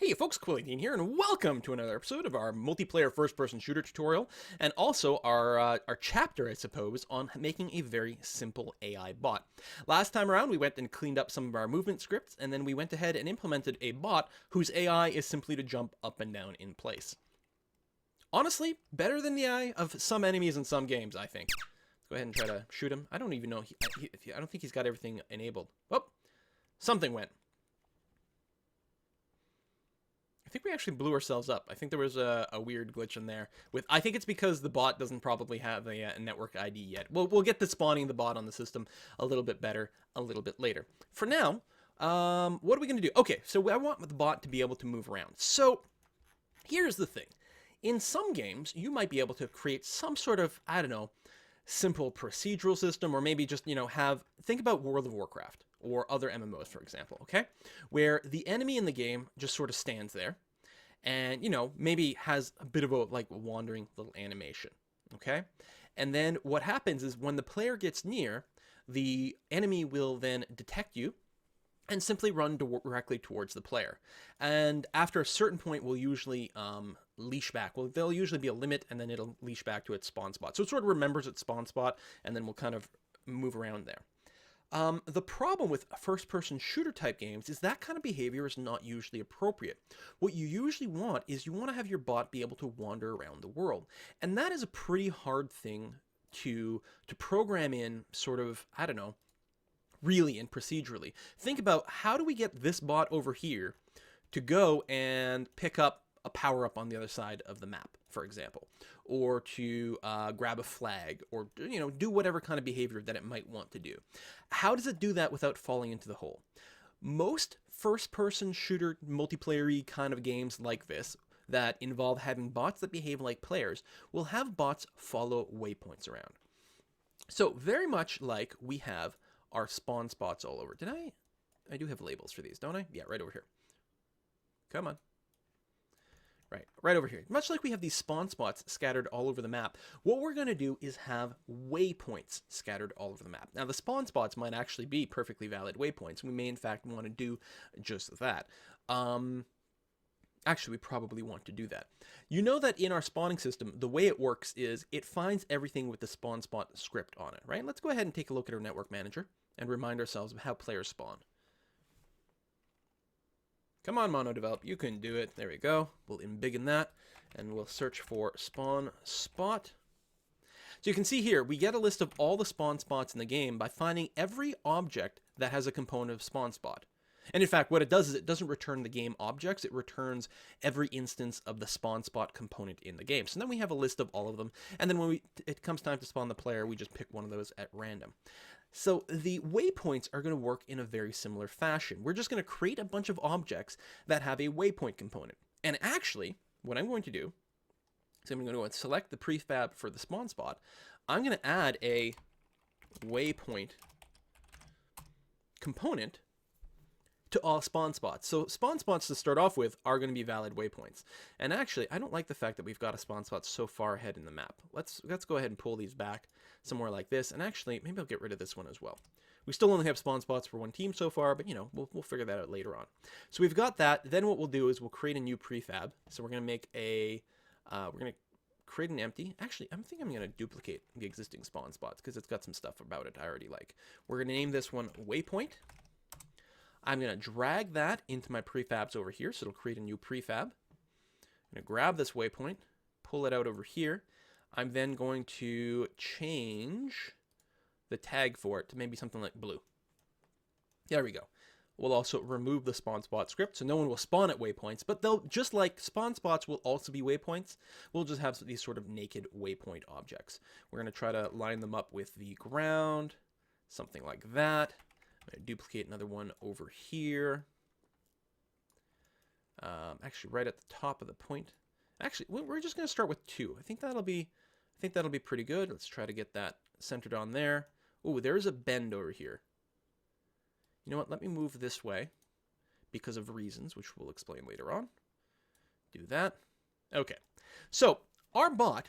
Hey folks, Quillian here, and welcome to another episode of our multiplayer first-person shooter tutorial, and also our chapter, I suppose, on making a very simple AI bot. Last time around, we went and cleaned up some of our movement scripts, and then we went ahead and implemented a bot whose AI is simply to jump up and down in place. Honestly, better than the AI of some enemies in some games, I think. Let's go ahead and try to shoot him. I don't even know, I don't think he's got everything enabled. Oh, something went. I think we actually blew ourselves up. I think there was a weird glitch in there. I think it's because the bot doesn't probably have a network ID yet. We'll get to spawning the bot on the system a little bit better a little bit later. For now, what are we going to do? Okay, so I want the bot to be able to move around. So here's the thing. In some games, you might be able to create some sort of, I don't know, simple procedural system, or maybe just, think about World of Warcraft or other MMOs, for example, okay? Where the enemy in the game just sort of stands there and, maybe has a bit of a, wandering little animation, okay? And then what happens is when the player gets near, the enemy will then detect you and simply run directly towards the player. And after a certain point, we'll usually leash back. Well, there'll usually be a limit, and then it'll leash back to its spawn spot. So it sort of remembers its spawn spot, and then we'll kind of move around there. The problem with first-person shooter type games is that kind of behavior is not usually appropriate. What you usually want is you want to have your bot be able to wander around the world. And that is a pretty hard thing to program in sort of, I don't know, really and procedurally. Think about how do we get this bot over here to go and pick up a power-up on the other side of the map, for example, or to grab a flag, or do whatever kind of behavior that it might want to do. How does it do that without falling into the hole? Most first-person shooter multiplayer-y kind of games like this that involve having bots that behave like players will have bots follow waypoints around. So very much like we have our spawn spots all over. I do have labels for these, don't I? Yeah, right over here. Come on. Right over here. Much like we have these spawn spots scattered all over the map, what we're going to do is have waypoints scattered all over the map. Now, the spawn spots might actually be perfectly valid waypoints. We may, in fact, want to do just that. Actually, we probably want to do that. You know that in our spawning system, the way it works is it finds everything with the spawn spot script on it, right? Let's go ahead and take a look at our network manager and remind ourselves of how players spawn. Come on, MonoDevelop, you can do it. There we go. We'll embiggen that, and we'll search for spawn spot. So you can see here, we get a list of all the spawn spots in the game by finding every object that has a component of spawn spot. And in fact, what it does is it doesn't return the game objects, it returns every instance of the spawn spot component in the game. So then we have a list of all of them, and then when it comes time to spawn the player, we just pick one of those at random. So the waypoints are going to work in a very similar fashion. We're just going to create a bunch of objects that have a waypoint component. And actually, what I'm going to do is I'm going to go and select the prefab for the spawn spot. I'm going to add a waypoint component to all spawn spots. So spawn spots to start off with are going to be valid waypoints. And actually, I don't like the fact that we've got a spawn spot so far ahead in the map. Let's go ahead and pull these back somewhere like this. And actually, maybe I'll get rid of this one as well. We still only have spawn spots for one team so far, but we'll figure that out later on. So we've got that. Then what we'll do is we'll create a new prefab. So we're going to make we're going to create an empty. Actually, I think I'm going to duplicate the existing spawn spots because it's got some stuff about it I already like. We're going to name this one Waypoint. I'm going to drag that into my prefabs over here, so it'll create a new prefab. I'm going to grab this waypoint, pull it out over here. I'm then going to change the tag for it to maybe something like blue. There we go. We'll also remove the spawn spot script, so no one will spawn at waypoints, but they'll, just like spawn spots will also be waypoints, we'll just have these sort of naked waypoint objects. We're going to try to line them up with the ground, something like that. I'm going to duplicate another one over here. Actually, right at the top of the point. Actually, we're just going to start with 2. I think that'll be pretty good. Let's try to get that centered on there. Oh, there's a bend over here. You know what? Let me move this way because of reasons, which we'll explain later on. Do that. Okay. So our bot,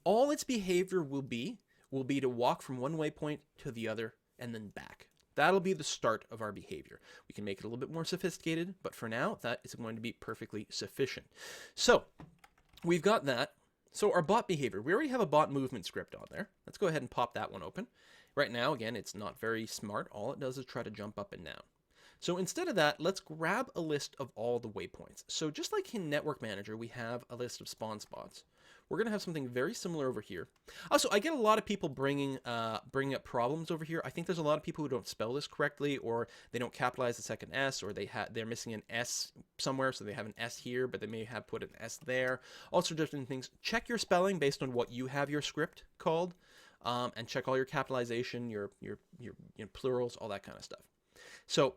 all its behavior will be to walk from one waypoint to the other and then back. That'll be the start of our behavior. We can make it a little bit more sophisticated, but for now, that is going to be perfectly sufficient. So we've got that. So our bot behavior, we already have a bot movement script on there. Let's go ahead and pop that one open. Right now, again, it's not very smart. All it does is try to jump up and down. So instead of that, let's grab a list of all the waypoints. So just like in Network Manager, we have a list of spawn spots. We're going to have something very similar over here. Also, I get a lot of people bringing up problems over here. I think there's a lot of people who don't spell this correctly, or they don't capitalize the second S, or they're missing an S somewhere, so they have an S here, but they may have put an S there. All sorts of different things. Check your spelling based on what you have your script called, and check all your capitalization, your plurals, all that kind of stuff. So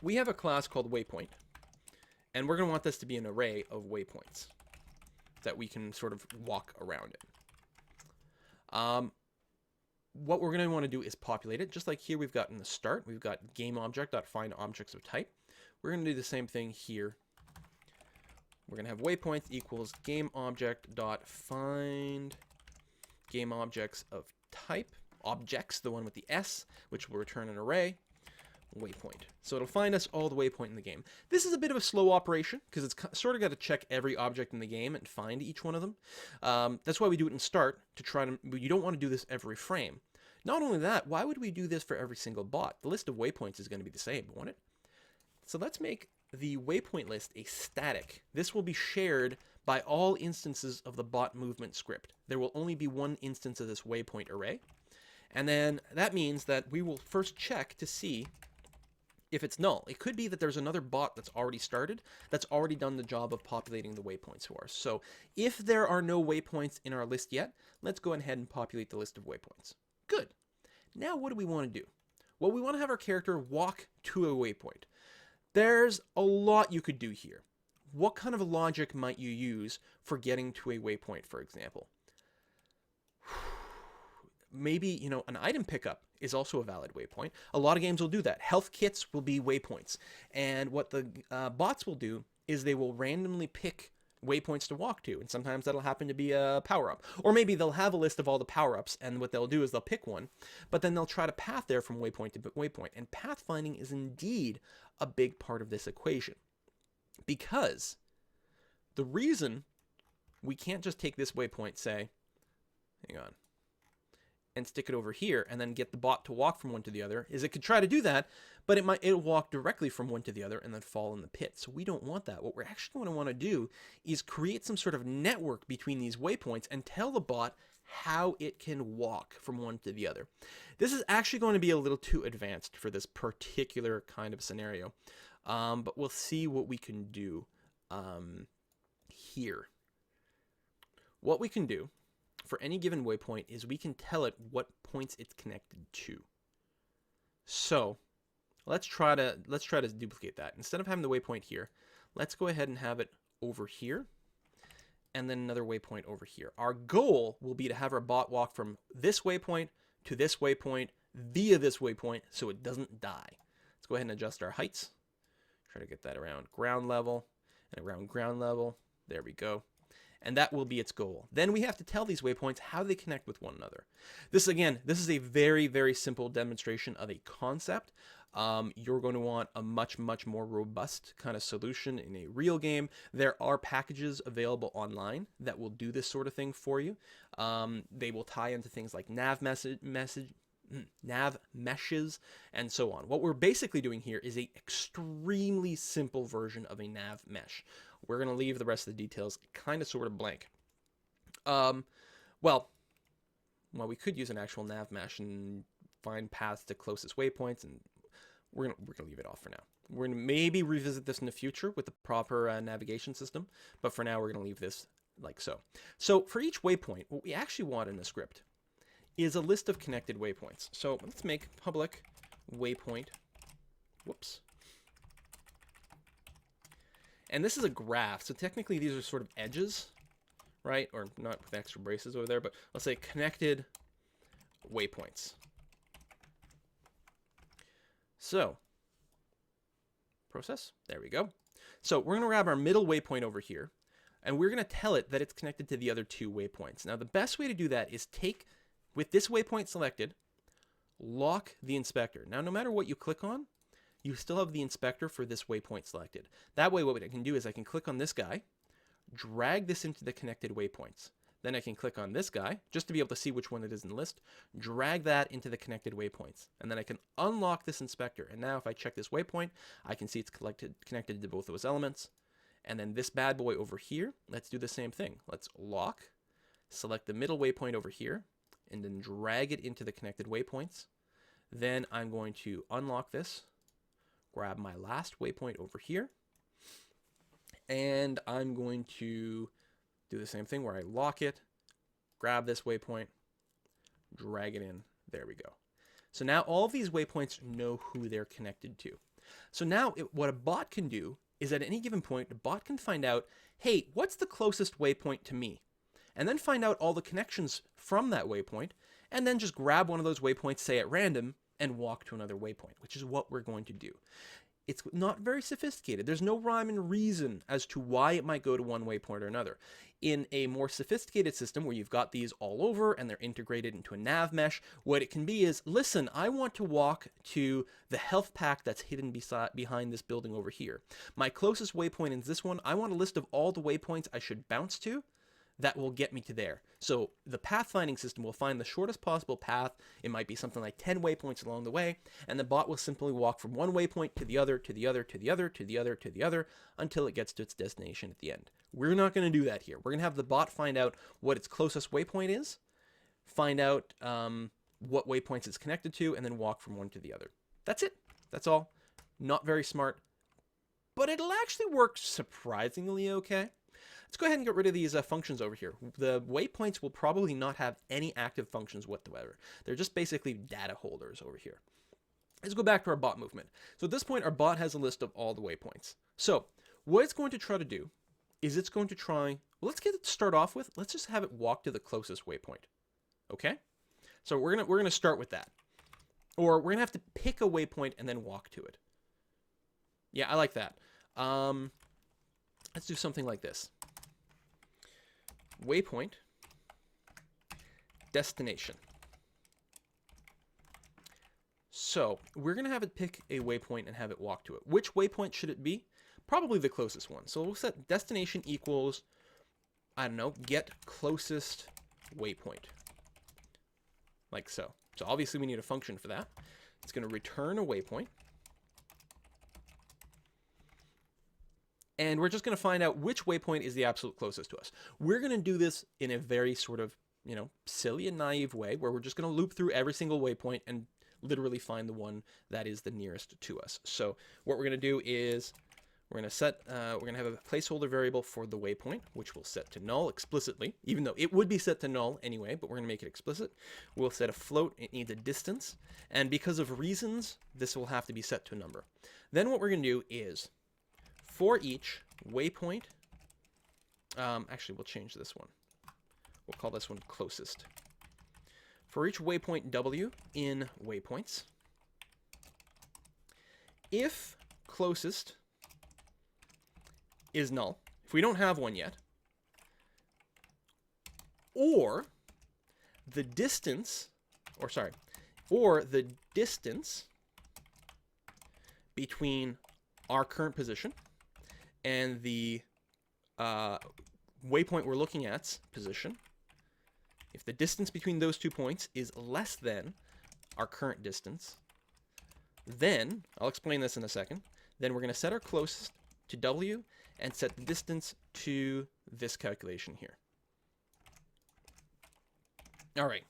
we have a class called Waypoint, and we're going to want this to be an array of waypoints that we can sort of walk around it. What we're going to want to do is populate it. Just like here we've got in the start, we've got GameObject.find objects of type. We're going to do the same thing here. We're going to have waypoints equals GameObject.find GameObjects of type, objects, the one with the S, which will return an array, waypoint. So it'll find us all the waypoint in the game. This is a bit of a slow operation because it's sort of got to check every object in the game and find each one of them. That's why we do it in start, to try to, you don't want to do this every frame. Not only that, why would we do this for every single bot? The list of waypoints is going to be the same, won't it? So let's make the waypoint list a static. This will be shared by all instances of the bot movement script. There will only be one instance of this waypoint array. And then that means that we will first check to see if it's null. It could be that there's another bot that's already started, that's already done the job of populating the waypoints for us. So if there are no waypoints in our list yet, let's go ahead and populate the list of waypoints. Good. Now what do we want to do? Well, we want to have our character walk to a waypoint. There's a lot you could do here. What kind of logic might you use for getting to a waypoint, for example? Maybe, an item pickup is also a valid waypoint. A lot of games will do that. Health kits will be waypoints. And what the bots will do is they will randomly pick waypoints to walk to. And sometimes that'll happen to be a power-up. Or maybe they'll have a list of all the power-ups, and what they'll do is they'll pick one, but then they'll try to path there from waypoint to waypoint. And pathfinding is indeed a big part of this equation. Because the reason we can't just take this waypoint, say, hang on, and stick it over here and then get the bot to walk from one to the other is it could try to do that, but it'll walk directly from one to the other and then fall in the pit. So we don't want that. What we're actually going to want to do is create some sort of network between these waypoints and tell the bot how it can walk from one to the other. This is actually going to be a little too advanced for this particular kind of scenario, but we'll see what we can do here. What we can do for any given waypoint is we can tell it what points it's connected to. So let's try to duplicate that. Instead of having the waypoint here, let's go ahead and have it over here, and then another waypoint over here. Our goal will be to have our bot walk from this waypoint to this waypoint via this waypoint so it doesn't die. Let's go ahead and adjust our heights. Try to get that around ground level and around ground level. There we go. And that will be its goal. Then we have to tell these waypoints how they connect with one another. This is a very, very simple demonstration of a concept. You're going to want a much, much more robust kind of solution in a real game. There are packages available online that will do this sort of thing for you. They will tie into things like nav meshes, and so on. What we're basically doing here is an extremely simple version of a nav mesh. We're going to leave the rest of the details kind of sort of blank. Well, we could use an actual nav mesh and find paths to closest waypoints, and we're gonna leave it off for now. We're going to maybe revisit this in the future with the proper navigation system, but for now we're going to leave this like so. So for each waypoint, what we actually want in the script is a list of connected waypoints. So let's make public waypoint, whoops. And this is a graph, so technically these are sort of edges, right? Or not with extra braces over there, but let's say connected waypoints. So, process, there we go. So we're going to grab our middle waypoint over here, and we're going to tell it that it's connected to the other two waypoints. Now the best way to do that is take, with this waypoint selected, lock the inspector. Now, no matter what you click on, you still have the inspector for this waypoint selected. That way, what I can do is I can click on this guy, drag this into the connected waypoints. Then I can click on this guy, just to be able to see which one it is in the list, drag that into the connected waypoints. And then I can unlock this inspector. And now if I check this waypoint, I can see it's connected to both those elements. And then this bad boy over here, let's do the same thing. Let's lock, select the middle waypoint over here, and then drag it into the connected waypoints. Then I'm going to unlock this, grab my last waypoint over here, and I'm going to do the same thing where I lock it, grab this waypoint, drag it in. There we go. So now all of these waypoints know who they're connected to. So now what a bot can do is at any given point, the bot can find out, hey, what's the closest waypoint to me? And then find out all the connections from that waypoint, and then just grab one of those waypoints, say at random, and walk to another waypoint, which is what we're going to do. It's not very sophisticated. There's no rhyme and reason as to why it might go to one waypoint or another. In a more sophisticated system where you've got these all over and they're integrated into a nav mesh, what it can be is, listen, I want to walk to the health pack that's hidden behind this building over here. My closest waypoint is this one. I want a list of all the waypoints I should bounce to that will get me to there. So the pathfinding system will find the shortest possible path. It might be something like 10 waypoints along the way, and the bot will simply walk from one waypoint to the other, to the other, to the other, to the other, to the other, until it gets to its destination at the end. We're not going to do that here. We're going to have the bot find out what its closest waypoint is, find out what waypoints it's connected to, and then walk from one to the other. That's it. That's all. Not very smart, but it'll actually work surprisingly okay. Let's go ahead and get rid of these functions over here. The waypoints will probably not have any active functions whatsoever. They're just basically data holders over here. Let's go back to our bot movement. So at this point, our bot has a list of all the waypoints. So what it's going to try to do is it's going to try, well, let's get it to start off with, let's just have it walk to the closest waypoint. Okay? So we're gonna start with that. Or we're gonna have to pick a waypoint and then walk to it. Yeah, I like that. Let's do something like this. Waypoint destination. So we're going to have it pick a waypoint and have it walk to it. Which waypoint should it be? Probably the closest one. So we'll set destination equals, I don't know, get closest waypoint. Like so. So obviously we need a function for that. It's going to return a waypoint. And we're just going to find out which waypoint is the absolute closest to us. We're going to do this in a very sort of, silly and naive way where we're just going to loop through every single waypoint and literally find the one that is the nearest to us. So what we're going to do is we're going to have a placeholder variable for the waypoint, which we'll set to null explicitly, even though it would be set to null anyway, but we're going to make it explicit. We'll set a float. It needs a distance. And because of reasons, this will have to be set to a number. Then what we're going to do is, for each waypoint, actually we'll change this one. We'll call this one closest. For each waypoint W in waypoints, if closest is null, if we don't have one yet, or the distance between our current position and the waypoint we're looking at's position, if the distance between those 2 points is less than our current distance, then, I'll explain this in a second, then we're going to set our closest to W and set the distance to this calculation here. All right.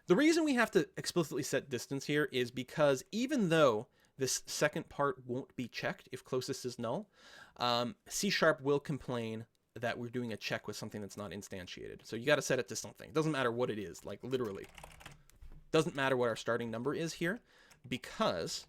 The reason we have to explicitly set distance here is because even though this second part won't be checked if closest is null, C# will complain that we're doing a check with something that's not instantiated. So you got to set it to something. It doesn't matter what it is, like literally. Doesn't matter what our starting number is here, because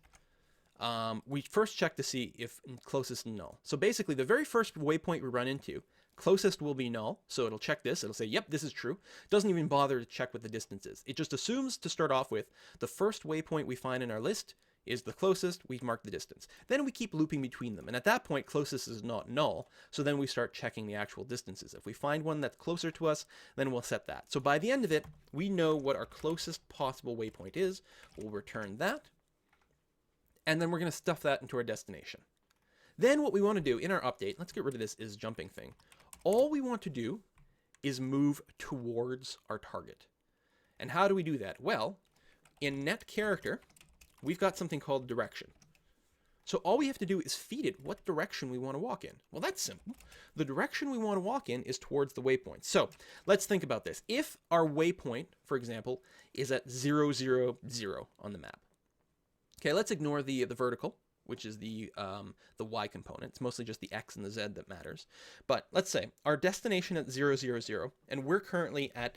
we first check to see if closest is null. So basically, the very first waypoint we run into, closest will be null. So it'll check this. It'll say, yep, this is true. Doesn't even bother to check what the distance is. It just assumes to start off with the first waypoint we find in our list is the closest, we mark the distance. Then we keep looping between them. And at that point, closest is not null. So then we start checking the actual distances. If we find one that's closer to us, then we'll set that. So by the end of it, we know what our closest possible waypoint is. We'll return that. And then we're going to stuff that into our destination. Then what we want to do in our update, let's get rid of this is jumping thing. All we want to do is move towards our target. And how do we do that? Well, in net character, we've got something called direction. So all we have to do is feed it what direction we want to walk in. Well, that's simple. The direction we want to walk in is towards the waypoint. So let's think about this. If our waypoint, for example, is at 0, 0, 0 on the map. Okay, let's ignore the vertical, which is the y component. It's mostly just the x and the z that matters. But let's say our destination at 0, 0, 0, and we're currently at,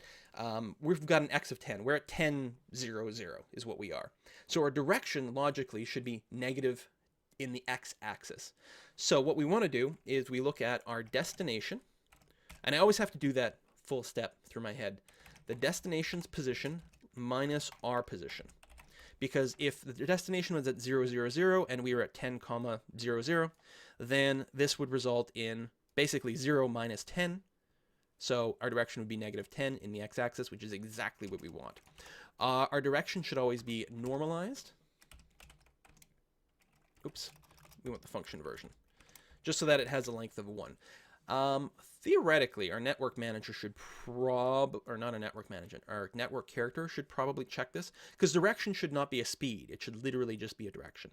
we've got an x of 10. We're at 10, 0, 0 is what we are. So our direction, logically, should be negative in the x-axis. So what we want to do is we look at our destination, and I always have to do that full step through my head. The destination's position minus our position. Because if the destination was at 0, 0, 0 and we were at 10, 0, 0, then this would result in basically 0 minus 10. So our direction would be negative 10 in the x-axis, which is exactly what we want. Our direction should always be normalized. Oops, we want the function version. Just so that it has a length of 1. Theoretically, our network manager should or not a network manager, our network character should probably check this, because direction should not be a speed. It should literally just be a direction.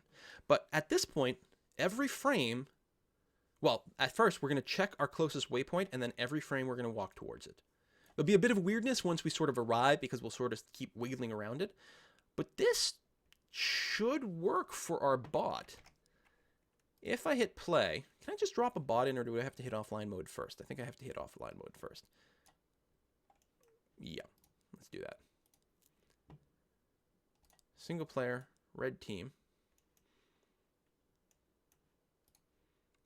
But at this point, every frame, well, at first, we're going to check our closest waypoint, and then every frame we're going to walk towards it. There'll be a bit of weirdness once we sort of arrive, because we'll sort of keep wiggling around it. But this should work for our bot. If I hit play, can I just drop a bot in, or do I have to hit offline mode first? I think I have to hit offline mode first. Yeah, let's do that. Single player, red team.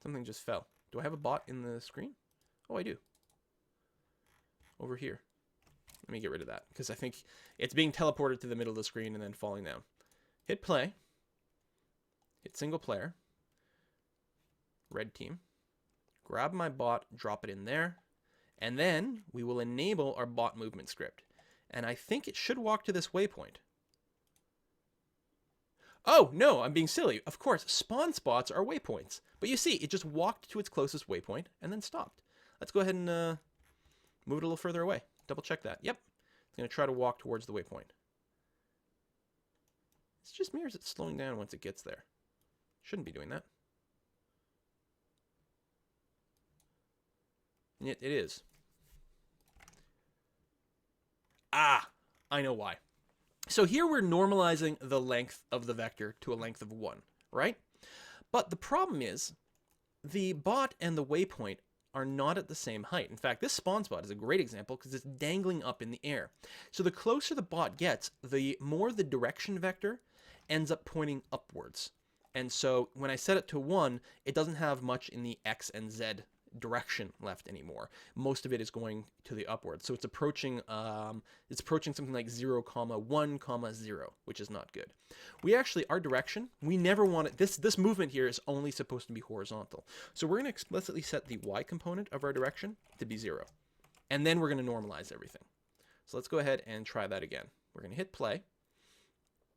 Something just fell. Do I have a bot in the screen? Oh, I do. Over here. Let me get rid of that, because I think it's being teleported to the middle of the screen and then falling down. Hit play. Hit single player. Red team. Grab my bot, drop it in there, and then we will enable our bot movement script. And I think it should walk to this waypoint. Oh, no, I'm being silly. Of course, spawn spots are waypoints. But you see, it just walked to its closest waypoint and then stopped. Let's go ahead and move it a little further away. Double check that. Yep. It's going to try to walk towards the waypoint. It's just me, or is it slowing down once it gets there? Shouldn't be doing that. And yet it is. Ah, I know why. So here we're normalizing the length of the vector to a length of 1, right? But the problem is the bot and the waypoint are not at the same height. In fact, this spawn spot is a great example because it's dangling up in the air. So the closer the bot gets, the more the direction vector ends up pointing upwards. And so when I set it to 1, it doesn't have much in the X and Z direction left anymore. Most of it is going to the upward. So it's approaching something like 0, 1, 0, which is not good. We actually, our direction, we never want it, this movement here is only supposed to be horizontal. So we're going to explicitly set the Y component of our direction to be 0. And then we're going to normalize everything. So let's go ahead and try that again. We're going to hit play,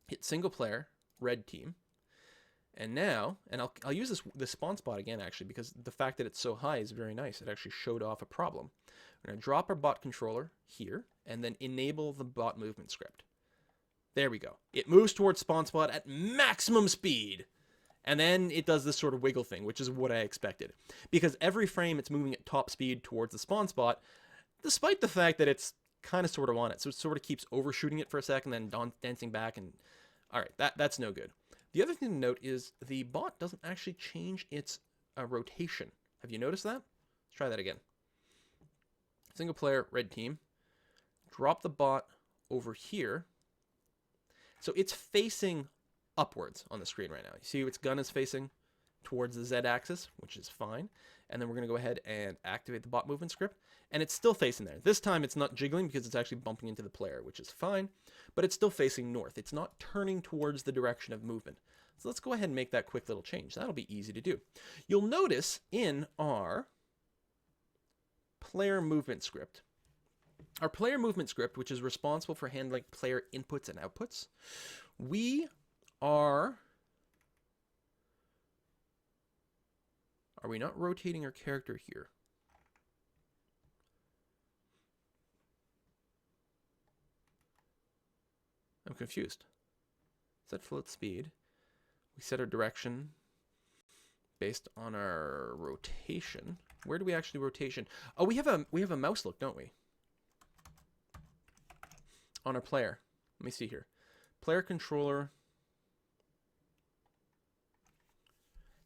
hit single player, red team. And now, and I'll use this spawn spot again, actually, because the fact that it's so high is very nice. It actually showed off a problem. We're going to drop our bot controller here, and then enable the bot movement script. There we go. It moves towards spawn spot at maximum speed. And then it does this sort of wiggle thing, which is what I expected. Because every frame it's moving at top speed towards the spawn spot, despite the fact that it's kind of sort of on it. So it sort of keeps overshooting it for a second, then dancing back, and all right, that's no good. The other thing to note is the bot doesn't actually change its rotation. Have you noticed that? Let's try that again. Single player, red team. Drop the bot over here. So it's facing upwards on the screen right now. You see its gun is facing towards the Z-axis, which is fine. And then we're going to go ahead and activate the bot movement script. And it's still facing there. This time it's not jiggling because it's actually bumping into the player, which is fine. But it's still facing north. It's not turning towards the direction of movement. So let's go ahead and make that quick little change. That'll be easy to do. You'll notice in our player movement script, which is responsible for handling player inputs and outputs, we are we not rotating our character here? I'm confused. Set float speed. We set our direction based on our rotation. Where do we actually rotation? Oh, we have a mouse look, don't we? On our player. Let me see here. Player controller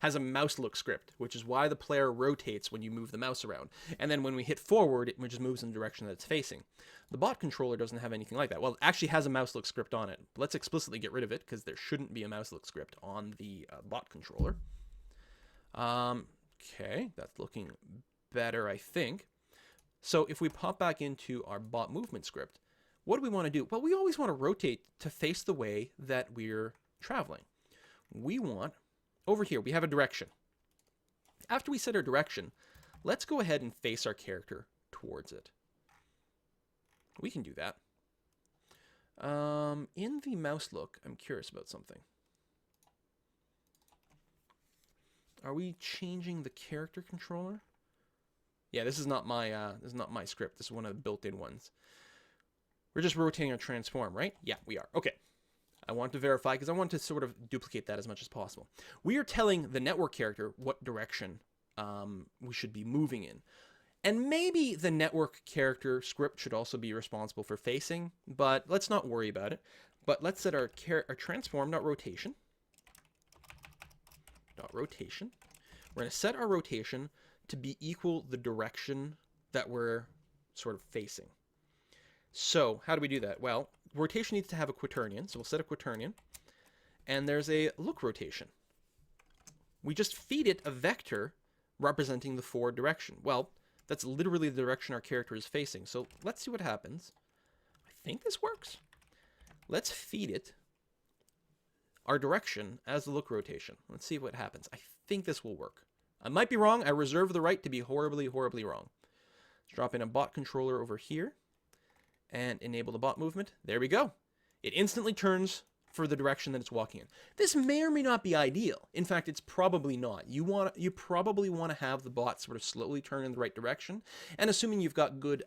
has a mouse look script, which is why the player rotates when you move the mouse around. And then when we hit forward, it just moves in the direction that it's facing. The bot controller doesn't have anything like that. Well, it actually has a mouse look script on it. Let's explicitly get rid of it because there shouldn't be a mouse look script on the bot controller. Okay, that's looking better, I think. So if we pop back into our bot movement script, what do we want to do? Well, we always want to rotate to face the way that we're traveling. We want, over here, we have a direction. After we set our direction, let's go ahead and face our character towards it. We can do that. In the mouse look, I'm curious about something. Are we changing the character controller? Yeah, this is not my script. This is one of the built-in ones. We're just rotating our transform, right? Yeah, we are. Okay. I want to verify because I want to sort of duplicate that as much as possible. We are telling the network character what direction we should be moving in. And maybe the network character script should also be responsible for facing, but let's not worry about it. But let's set our transform.rotation. Rotation. We're going to set our rotation to be equal the direction that we're sort of facing. So how do we do that? Well, rotation needs to have a quaternion, so we'll set a quaternion. And there's a look rotation. We just feed it a vector representing the forward direction. Well, that's literally the direction our character is facing. So let's see what happens. I think this works. Let's feed it our direction as the look rotation. Let's see what happens. I think this will work. I might be wrong. I reserve the right to be horribly, horribly wrong. Let's drop in a bot controller over here and enable the bot movement. There we go. It instantly turns for the direction that it's walking in. This may or may not be ideal. In fact, it's probably not. You probably want to have the bot sort of slowly turn in the right direction. And assuming you've got good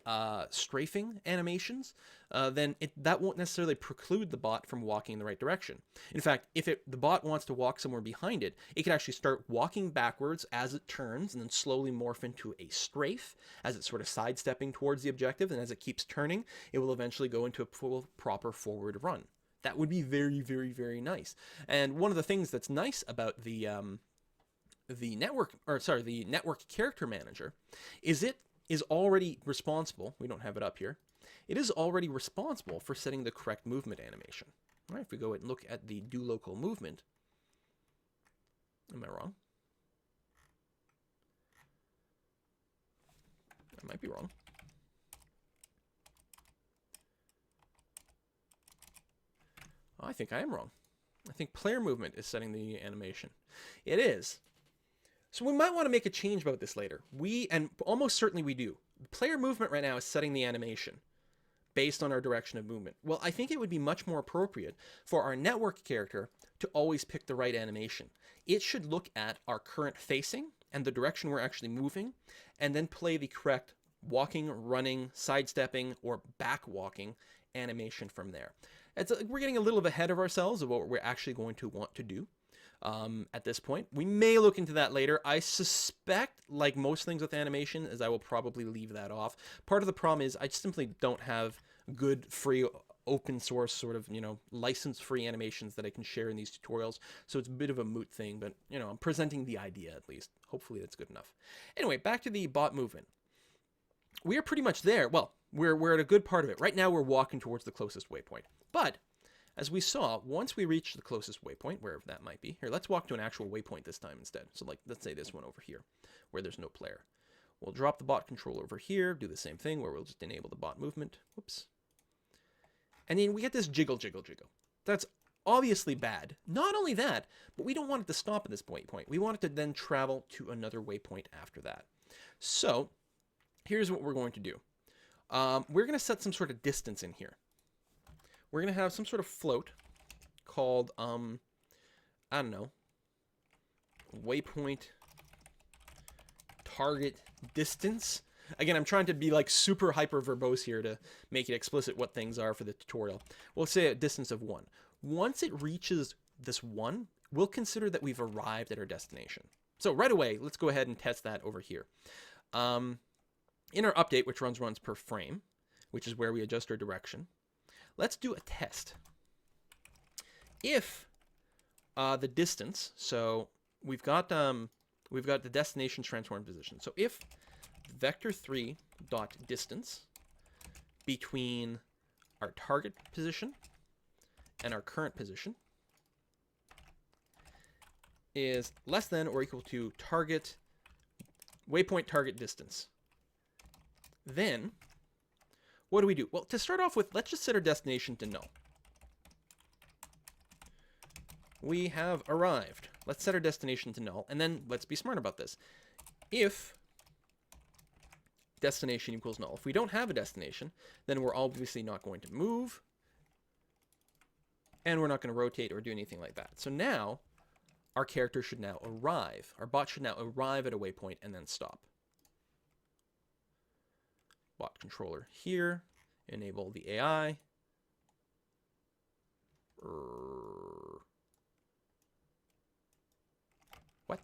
strafing animations, then that won't necessarily preclude the bot from walking in the right direction. In fact, if the bot wants to walk somewhere behind it, it can actually start walking backwards as it turns and then slowly morph into a strafe as it's sort of sidestepping towards the objective. And as it keeps turning, it will eventually go into a full proper forward run. That would be very, very, very nice. And one of the things that's nice about the network character manager is it is already responsible. We don't have it up here. It is already responsible for setting the correct movement animation. All right, if we go and look at the do local movement, am I wrong? I might be wrong. I think I am wrong. I think player movement is setting the animation. It is. So we might want to make a change about this later. And almost certainly we do. Player movement right now is setting the animation based on our direction of movement. Well, I think it would be much more appropriate for our network character to always pick the right animation. It should look at our current facing and the direction we're actually moving, and then play the correct walking, running, sidestepping, or back walking animation from there. We're getting a little bit ahead of ourselves of what we're actually going to want to do at this point. We may look into that later. I suspect, like most things with animation, is I will probably leave that off. Part of the problem is I simply don't have good, free, open source sort of, license-free animations that I can share in these tutorials. So it's a bit of a moot thing, but, I'm presenting the idea at least. Hopefully that's good enough. Anyway, back to the bot movement. We are pretty much there. Well, we're at a good part of it. Right now we're walking towards the closest waypoint. But as we saw, once we reach the closest waypoint, wherever that might be, here, let's walk to an actual waypoint this time instead. So let's say this one over here, where there's no player. We'll drop the bot controller over here, do the same thing, where we'll just enable the bot movement. Whoops. And then we get this jiggle, jiggle, jiggle. That's Obviously bad. Not only that, but we don't want it to stop at this waypoint. We want it to then travel to another waypoint after that. So here's what we're going to do. We're going to set some sort of distance in here. We're going to have some sort of float called, I don't know, waypoint target distance. Again, I'm trying to be like super hyper verbose here to make it explicit what things are for the tutorial. We'll say a distance of 1. Once it reaches this 1, we'll consider that we've arrived at our destination. So right away, let's go ahead and test that over here. In our update, which runs once per frame, which is where we adjust our direction, let's do a test. If the distance, so we've got the destination transform position. So if vector3 dot distance between our target position and our current position is less than or equal to target waypoint target distance, then what do we do? Well, to start off with, let's just set our destination to null. We have arrived. Let's set our destination to null, and then let's be smart about this. If destination equals null, if we don't have a destination, then we're obviously not going to move, and we're not going to rotate or do anything like that. So now, our character should now arrive. Our bot should now arrive at a waypoint and then stop. Bot controller here. Enable the AI. What?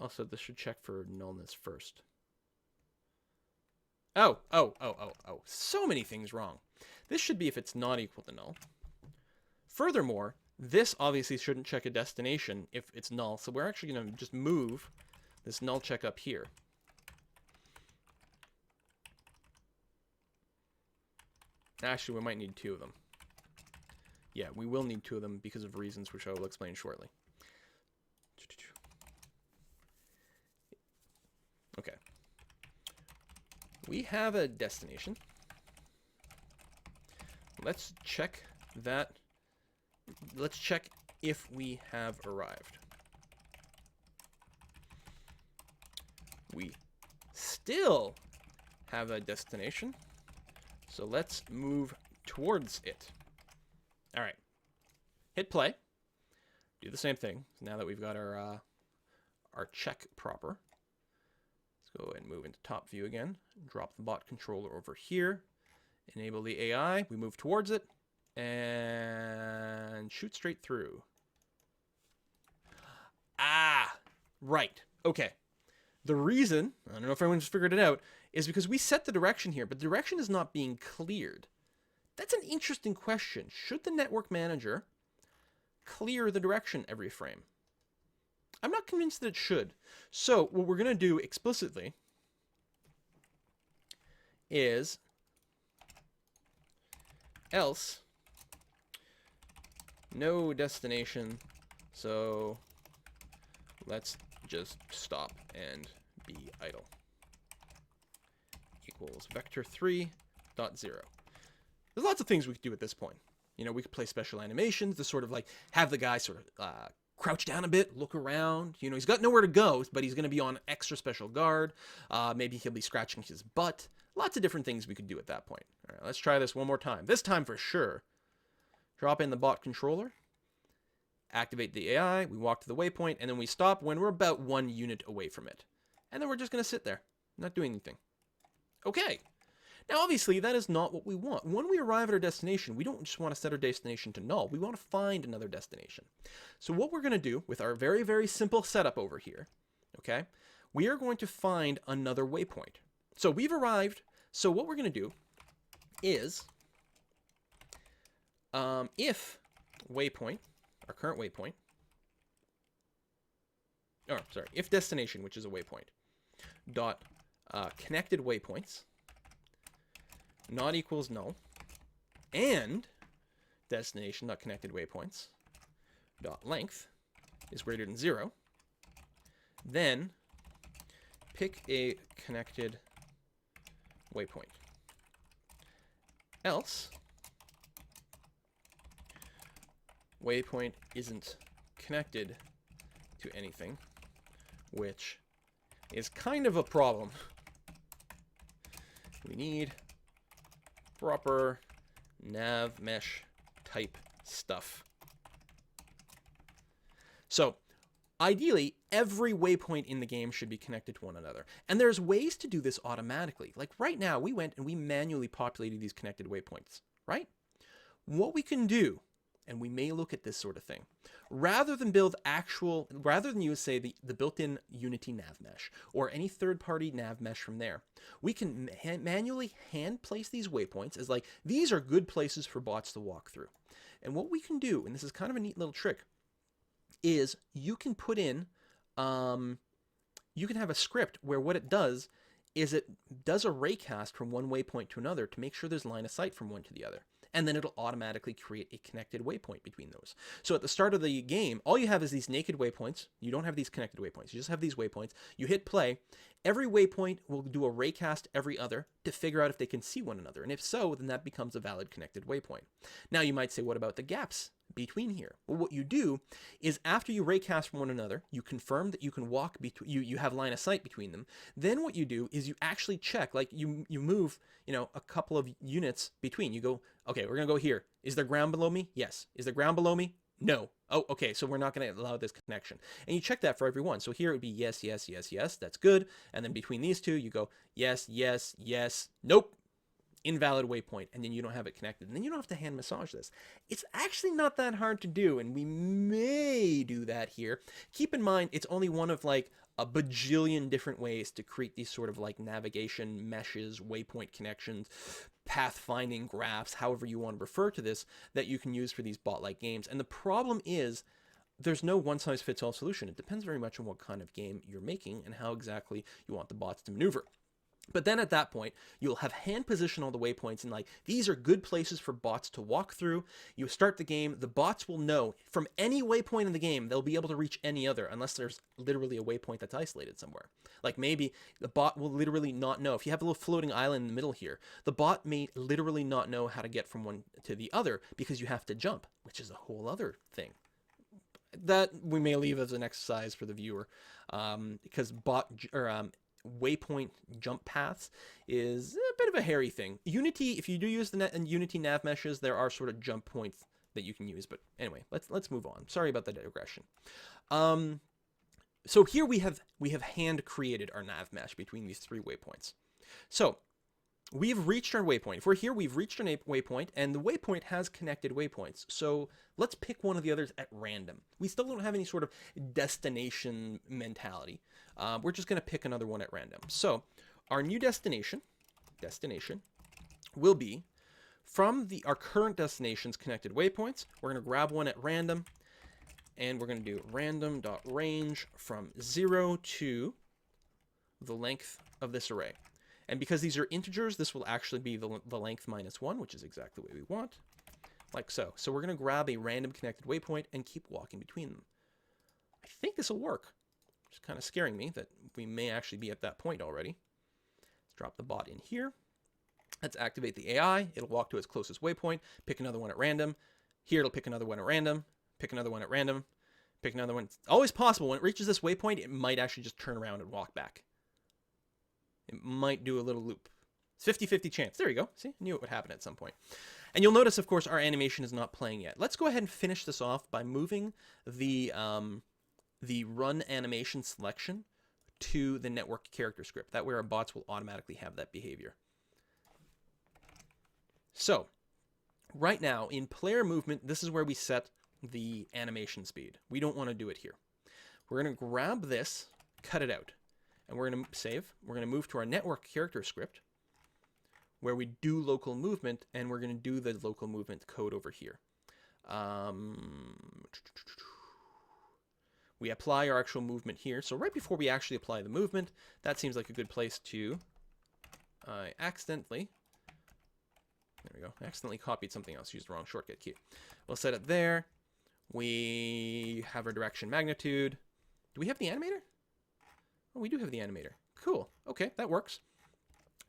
Also, this should check for nullness first. Oh. So many things wrong. This should be if it's not equal to null. Furthermore, this obviously shouldn't check a destination if it's null, so we're actually going to just move this null check up here. Actually, we might need 2 of them. Yeah, we will need 2 of them because of reasons which I will explain shortly. Okay. We have a destination. Let's check that. Let's check if we have arrived. We still have a destination. So let's move towards it. All right. Hit play. Do the same thing. Now that we've got our check proper. Let's go and move into top view again. Drop the bot controller over here. Enable the AI. We move towards it. And shoot straight through. Ah, right. Okay. The reason, I don't know if everyone's figured it out, is because we set the direction here, but the direction is not being cleared. That's an interesting question. Should the network manager clear the direction every frame? I'm not convinced that it should. So what we're going to do explicitly is else no destination, so let's just stop and be idle. Equals vector3 dot 0. There's lots of things we could do at this point. You know, we could play special animations to sort of like have the guy sort of crouch down a bit, look around. You know, he's got nowhere to go, but he's going to be on extra special guard. Maybe he'll be scratching his butt. Lots of different things we could do at that point. All right, let's try this one more time. This time for sure. Drop in the bot controller. Activate the AI. We walk to the waypoint, and then we stop when we're about 1 unit away from it. And then we're just going to sit there, not doing anything. Okay. Now, obviously, that is not what we want. When we arrive at our destination, we don't just want to set our destination to null. We want to find another destination. So what we're going to do with our very, very simple setup over here, okay, we are going to find another waypoint. So we've arrived. So what we're going to do is if waypoint, our current waypoint, oh, sorry, if destination, which is a waypoint, dot connected waypoints, not equals null, and destination dot connected waypoints dot length is greater than 0, then pick a connected waypoint. Else, waypoint isn't connected to anything, which is kind of a problem. We need proper nav mesh type stuff. So ideally, every waypoint in the game should be connected to one another. And there's ways to do this automatically. Like right now, we went and we manually populated these connected waypoints, right? What we can do, and we may look at this sort of thing, rather than use, say, the built-in Unity nav mesh or any third-party nav mesh from there, we can manually hand place these waypoints as like, these are good places for bots to walk through. And what we can do, and this is kind of a neat little trick, is you can put in, you can have a script where what it does is it does a raycast from one waypoint to another to make sure there's line of sight from one to the other. And then it'll automatically create a connected waypoint between those. So at the start of the game, all you have is these naked waypoints. You don't have these connected waypoints. You just have these waypoints. You hit play. Every waypoint will do a raycast every other to figure out if they can see one another. And if so, then that becomes a valid connected waypoint. Now you might say, what about the gaps between here? Well, what you do is after you raycast from one another, you confirm that you can walk between, you have line of sight between them. Then what you do is you actually check, like you move, a couple of units between. You go, okay, we're going to go here. Is there ground below me? Yes. Is there ground below me? No. Oh, okay, so we're not going to allow this connection. And you check that for every one. So here it would be yes, yes, yes, yes. That's good. And then between these two, you go yes, yes, yes. Nope. Invalid waypoint, and then you don't have it connected. And then you don't have to hand massage this. It's actually not that hard to do, and we may do that here. Keep in mind, it's only one of like a bajillion different ways to create these sort of like navigation meshes, waypoint connections, pathfinding graphs, however you want to refer to this, that you can use for these bot-like games. And the problem is, there's no one-size-fits-all solution. It depends very much on what kind of game you're making and how exactly you want the bots to maneuver. But then at that point, you'll have hand position all the waypoints and like, these are good places for bots to walk through. You start the game, the bots will know from any waypoint in the game, they'll be able to reach any other unless there's literally a waypoint that's isolated somewhere. Like maybe the bot will literally not know. If you have a little floating island in the middle here, the bot may literally not know how to get from one to the other because you have to jump, which is a whole other thing. That we may leave as an exercise for the viewer, because waypoint jump paths is a bit of a hairy thing. Unity, if you do use the Unity nav meshes, there are sort of jump points that you can use. But anyway, let's move on. Sorry about the digression. So here we have hand created our nav mesh between these three waypoints. So we've reached our waypoint. If we're here, we've reached our waypoint, and the waypoint has connected waypoints. So let's pick one of the others at random. We still don't have any sort of destination mentality. We're just going to pick another one at random. So our new destination will be from our current destination's connected waypoints. We're going to grab one at random, and we're going to do random.range from 0 to the length of this array. And because these are integers, this will actually be the length minus 1, which is exactly what we want, like so. So we're going to grab a random connected waypoint and keep walking between them. I think this will work. It's kind of scaring me that we may actually be at that point already. Let's drop the bot in here. Let's activate the AI. It'll walk to its closest waypoint, pick another one at random. Here it'll pick another one at random, pick another one at random, pick another one. It's always possible. When it reaches this waypoint, it might actually just turn around and walk back. It might do a little loop. It's 50-50 chance. There you go. See, I knew it would happen at some point. And you'll notice, of course, our animation is not playing yet. Let's go ahead and finish this off by moving the run animation selection to the network character script. That way our bots will automatically have that behavior. So right now in player movement, this is where we set the animation speed. We don't want to do it here. We're going to grab this, cut it out. And we're going to save. We're going to move to our network character script where we do local movement, and we're going to do the local movement code over here. We apply our actual movement here. So right before we actually apply the movement, that seems like a good place to accidentally copied something else, used the wrong shortcut key. We'll set it there. We have our direction magnitude. Do we have the animator? Oh, we do have the animator. Cool. Okay, that works.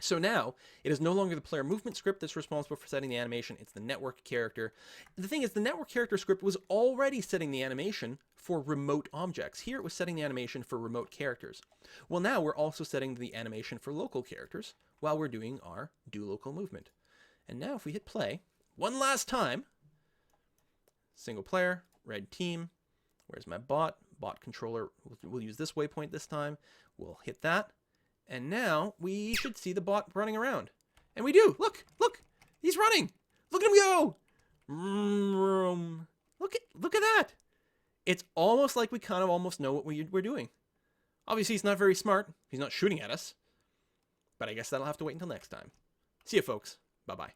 So now, it is no longer the player movement script that's responsible for setting the animation, it's the network character. The thing is, the network character script was already setting the animation for remote objects. Here it was setting the animation for remote characters. Well, now we're also setting the animation for local characters while we're doing our do local movement. And now if we hit play, one last time, single player, red team, where's my bot? Bot controller, we'll use this waypoint this time. We'll hit that. And now we should see the bot running around. And we do. Look, look, he's running. Look at him go. Look at that. It's almost like we kind of almost know what we're doing. Obviously, he's not very smart. He's not shooting at us. But I guess that'll have to wait until next time. See you, folks. Bye-bye.